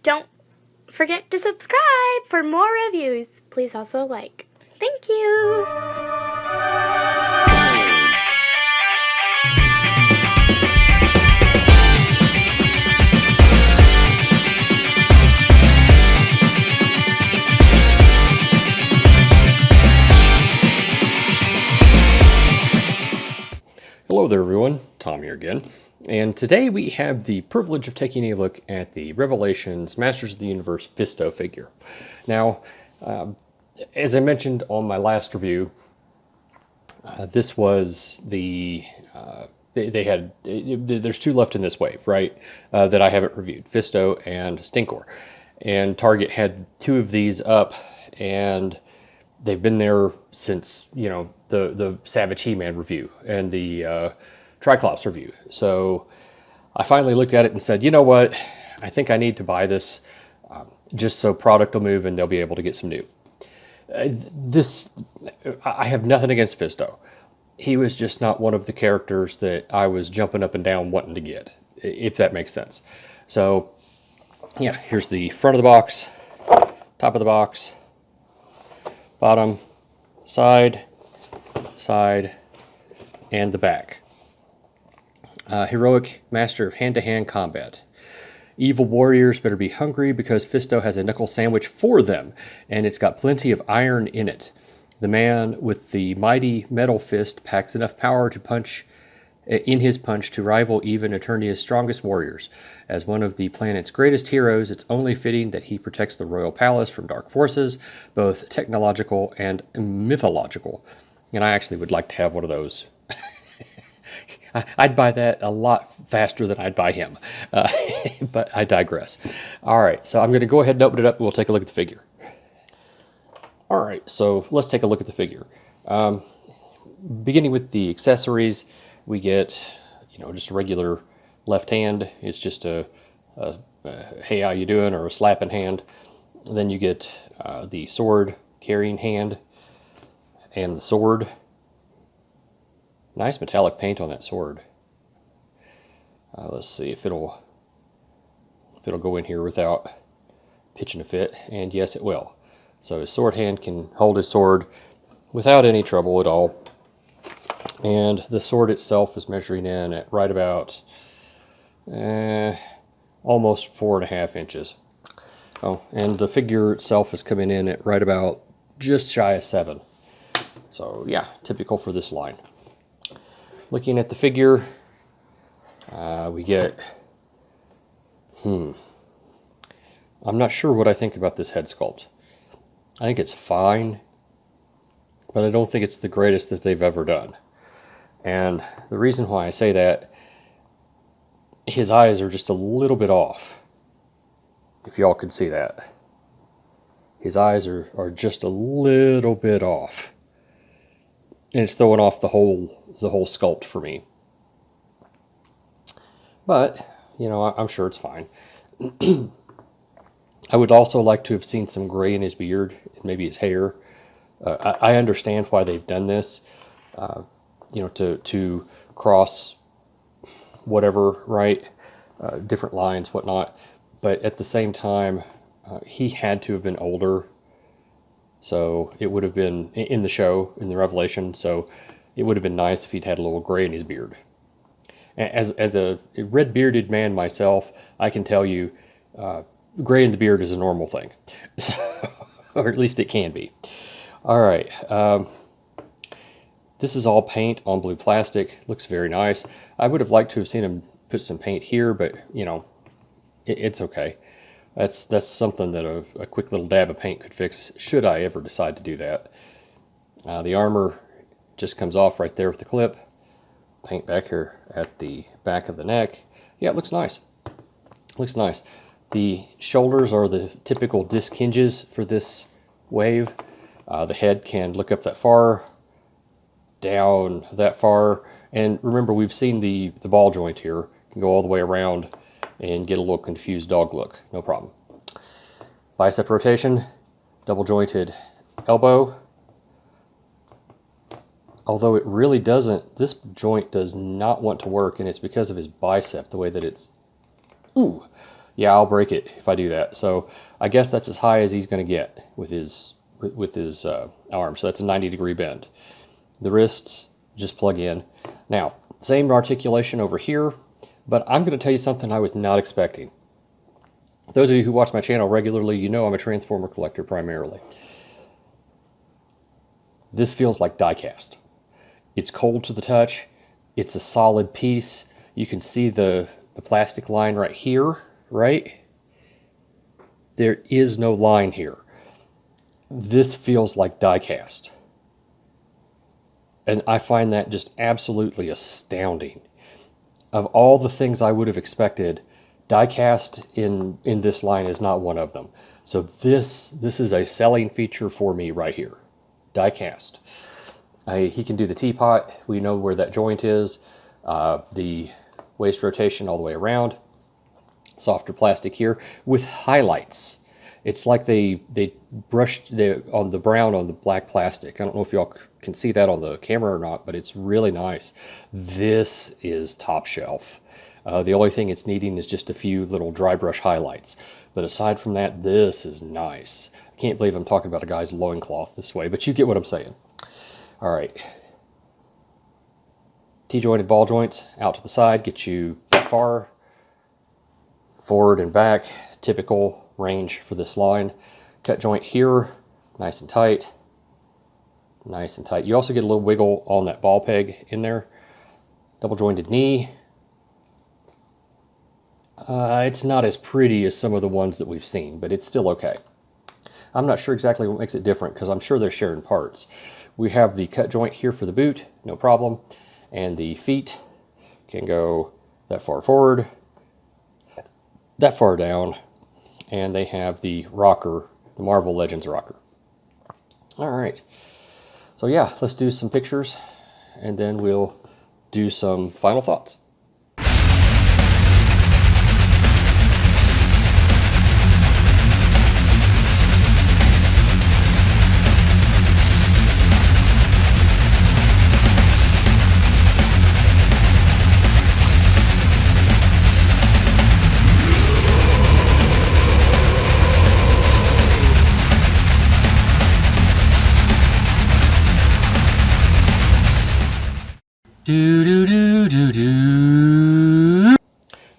don't forget to subscribe for more reviews. Please also like. Thank you. Hello there everyone, Tom here again, and today we have the privilege of taking a look at the Revelations Masters of the Universe Fisto figure. Now, as I mentioned on my last review, this was the, there's two left in this wave, right, that I haven't reviewed, Fisto and Stinkor, and Target had two of these up, and they've been there since, you know, the Savage He-Man review and the Triclops review. So I finally looked at it and said, you know what, I think I need to buy this just so product will move and they'll be able to get some new. I have nothing against Fisto. He was just not one of the characters that I was jumping up and down wanting to get, if that makes sense. So yeah, here's the front of the box, top of the box, bottom, side, and the back. Heroic master of hand-to-hand combat. Evil warriors better be hungry because Fisto has a knuckle sandwich for them, and it's got plenty of iron in it. The man with the mighty metal fist packs enough power to punch in his punch to rival even Eternia's strongest warriors. As one of the planet's greatest heroes, it's only fitting that he protects the royal palace from dark forces, both technological and mythological. And I actually would like to have one of those. I'd buy that a lot faster than I'd buy him. But I digress. All right, so I'm going to go ahead and open it up and we'll take a look at the figure. All right, so let's take a look at the figure. Beginning with the accessories, we get, you know, just a regular left hand. It's just a hey, how you doing, or a slapping hand. And then you get the sword carrying hand and the sword. Nice metallic paint on that sword. Let's see if it'll go in here without pitching a fit, and yes, it will. So his sword hand can hold his sword without any trouble at all. And the sword itself is measuring in at right about almost 4.5 inches. Oh, and the figure itself is coming in at right about just shy of 7. So yeah, typical for this line. Looking at the figure, we get, I'm not sure what I think about this head sculpt. I think it's fine, but I don't think it's the greatest that they've ever done. And the reason why I say that, his eyes are just a little bit off. If y'all can see that. His eyes are just a little bit off. And it's throwing off the whole sculpt for me. But, you know, I'm sure it's fine. I would also like to have seen some gray in his beard and maybe his hair. I understand why they've done this. You know, to cross whatever, right? Different lines, whatnot. But at the same time, he had to have been older. So it would have been in the show, in the Revelation. So it would have been nice if he'd had a little gray in his beard. As a red-bearded man myself, I can tell you, gray in the beard is a normal thing. So, or at least it can be. All right. This is all paint on blue plastic. Looks very nice. I would have liked to have seen him put some paint here, but, you know, it's okay. That's something that a quick little dab of paint could fix, should I ever decide to do that. The armor just comes off right there with the clip. Paint back here at the back of the neck. Yeah, it looks nice. Looks nice. The shoulders are the typical disc hinges for this wave. The head can look up that far, down that far, and remember, we've seen the ball joint here. Can go all the way around and get a little confused dog look. No problem. Bicep rotation, double jointed elbow. Although it really doesn't, this joint does not want to work, and it's because of his bicep, the way that it's, Yeah, I'll break it if I do that. So I guess that's as high as he's going to get with his arm. So that's a 90-degree bend. The wrists just plug in. Now, same articulation over here, but I'm going to tell you something I was not expecting. Those of you who watch my channel regularly, you know I'm a transformer collector primarily. This feels like die cast. It's cold to the touch. It's a solid piece. You can see the plastic line right here, right? There is no line here. This feels like die cast. And I find that just absolutely astounding. Of all the things I would have expected, die cast in this line is not one of them. So this is a selling feature for me right here. Die cast. He can do the teapot. We know where that joint is. The waist rotation all the way around. Softer plastic here with highlights. It's like they brushed on the brown on the black plastic. I don't know if y'all can see that on the camera or not, but it's really nice. This is top shelf. The only thing it's needing is just a few little dry brush highlights. But aside from that, this is nice. I can't believe I'm talking about a guy's loincloth this way, but you get what I'm saying. All right. T-jointed ball joints out to the side, get you that far. Forward and back, typical range for this line. Cut joint here, nice and tight. Nice and tight. You also get a little wiggle on that ball peg in there. Double jointed knee. It's not as pretty as some of the ones that we've seen, but it's still okay. I'm not sure exactly what makes it different because I'm sure they're sharing parts. We have the cut joint here for the boot, no problem. And the feet can go that far forward, that far down, and they have the rocker, the Marvel Legends rocker. All right, so yeah, let's do some pictures and then we'll do some final thoughts.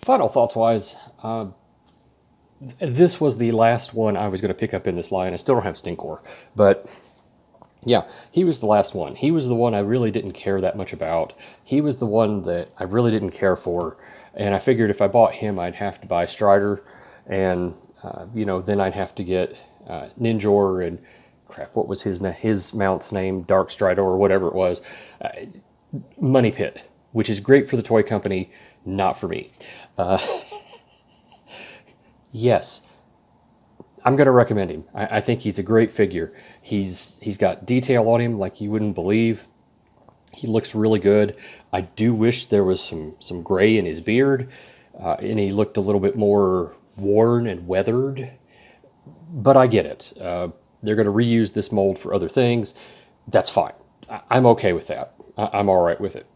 Final thoughts wise, this was the last one I was going to pick up in this line. I still don't have Stinkor, but yeah, he was the last one. He was the one I really didn't care that much about. He was the one that I really didn't care for, and I figured if I bought him, I'd have to buy Strider, and you know, then I'd have to get Ninjor and crap. What was his mount's name? Dark Strider or whatever it was. Money Pit, which is great for the toy company, not for me. Yes, I'm going to recommend him. I think he's a great figure. He's got detail on him like you wouldn't believe. He looks really good. I do wish there was some gray in his beard, and he looked a little bit more worn and weathered. But I get it. They're going to reuse this mold for other things. That's fine. I'm okay with that. I'm all right with it.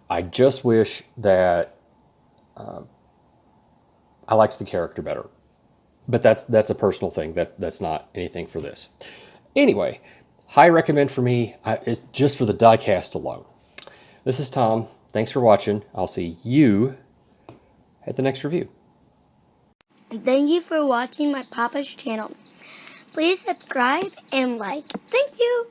I just wish that I liked the character better. But that's a personal thing. That's not anything for this. Anyway, high recommend for me is just for the die cast alone. This is Tom. Thanks for watching. I'll see you at the next review. Thank you for watching my Papa's channel. Please subscribe and like. Thank you.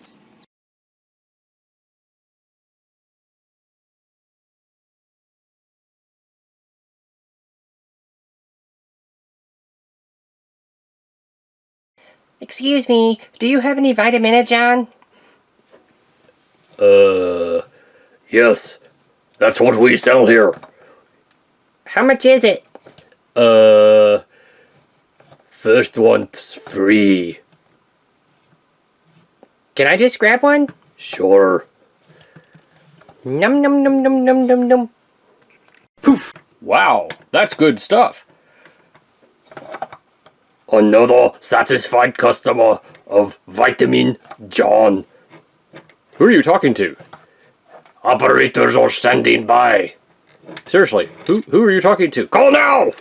Excuse me, do you have any vitaminage on? Yes. That's what we sell here. How much is it? First one's free. Can I just grab one? Sure. Num num num num num num num. Poof! Wow, that's good stuff. Another satisfied customer of Vitamin John. Who are you talking to? Operators are standing by. Seriously, who are you talking to? Call now!